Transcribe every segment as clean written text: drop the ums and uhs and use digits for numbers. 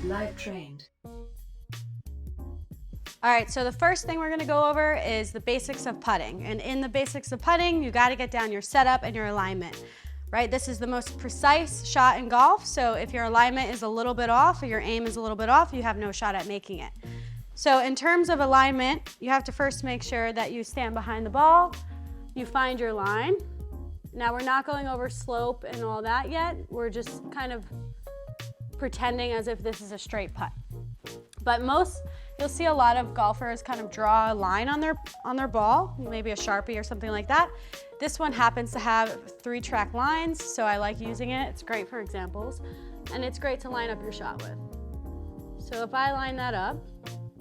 Live trained. All right, so the first thing we're gonna go over is the basics of putting. And in the basics of putting, you gotta get down your setup and your alignment, right? This is the most precise shot in golf, so if your alignment is a little bit off or your aim is a little bit off, you have no shot at making it. So in terms of alignment, you have to first make sure that you stand behind the ball, you find your line. Now we're not going over slope and all that yet, we're just kind of pretending as if this is a straight putt. But you'll see a lot of golfers kind of draw a line on their ball, maybe a Sharpie or something like that. This one happens to have 3-track lines, so I like using it. It's great for examples, and it's great to line up your shot with. So if I line that up,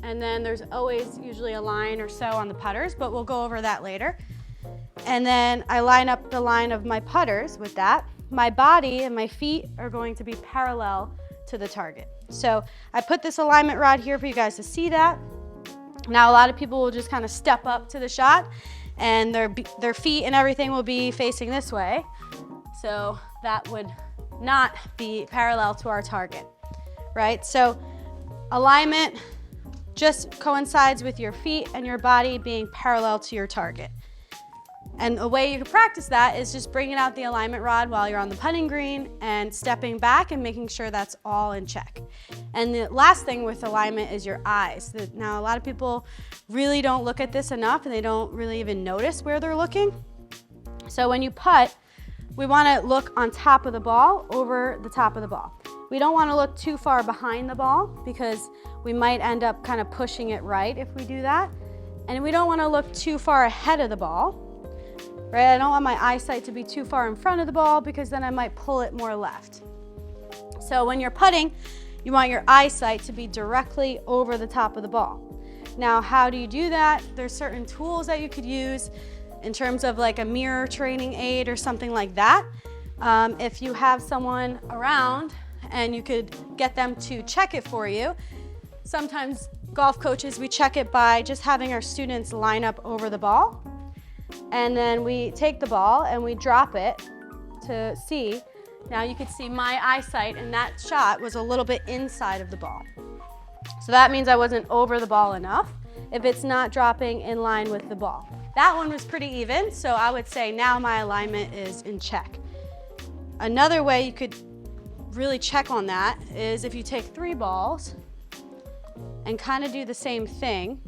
and then there's always usually a line or so on the putters, but we'll go over that later. And then I line up the line of my putters with that. My body and my feet are going to be parallel to the target. So I put this alignment rod here for you guys to see that. Now a lot of people will just kind of step up to the shot and their feet and everything will be facing this way. So that would not be parallel to our target, right? So alignment just coincides with your feet and your body being parallel to your target. And a way you can practice that is just bringing out the alignment rod while you're on the putting green and stepping back and making sure that's all in check. And the last thing with alignment is your eyes. Now, a lot of people really don't look at this enough and they don't really even notice where they're looking. So when you putt, we want to look on top of the ball, over the top of the ball. We don't want to look too far behind the ball because we might end up kind of pushing it right if we do that. And we don't want to look too far ahead of the ball. Right? I don't want my eyesight to be too far in front of the ball because then I might pull it more left. So when you're putting, you want your eyesight to be directly over the top of the ball. Now, how do you do that? There's certain tools that you could use in terms of like a mirror training aid or something like that. If you have someone around and you could get them to check it for you. Sometimes golf coaches, we check it by just having our students line up over the ball. And then we take the ball and we drop it to see. Now you can see my eyesight in that shot was a little bit inside of the ball. So that means I wasn't over the ball enough if it's not dropping in line with the ball. That one was pretty even, so I would say now my alignment is in check. Another way you could really check on that is if you take 3 balls and kind of do the same thing.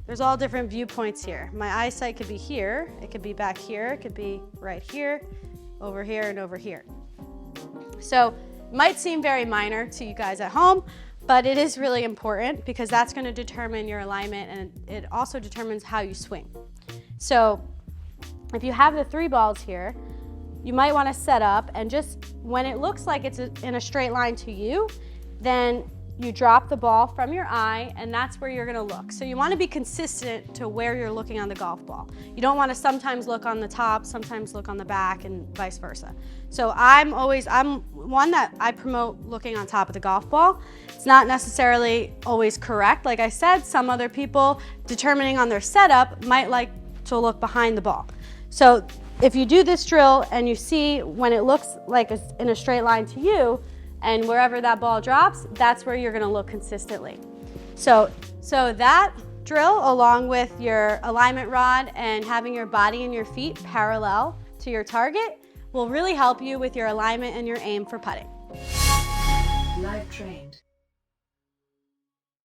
There's all different viewpoints here. My eyesight could be here, it could be back here, it could be right here, over here, and over here. So it might seem very minor to you guys at home, but it is really important because that's going to determine your alignment and it also determines how you swing. So if you have the 3 balls here, you might want to set up and just when it looks like it's in a straight line to you, then you drop the ball from your eye and that's where you're gonna look. So you wanna be consistent to where you're looking on the golf ball. You don't wanna sometimes look on the top, sometimes look on the back and vice versa. So I'm one that I promote looking on top of the golf ball. It's not necessarily always correct. Like I said, some other people determining on their setup might like to look behind the ball. So if you do this drill and you see when it looks like it's in a straight line to you, and wherever that ball drops, that's where you're gonna look consistently. So that drill, along with your alignment rod and having your body and your feet parallel to your target, will really help you with your alignment and your aim for putting. Live trained.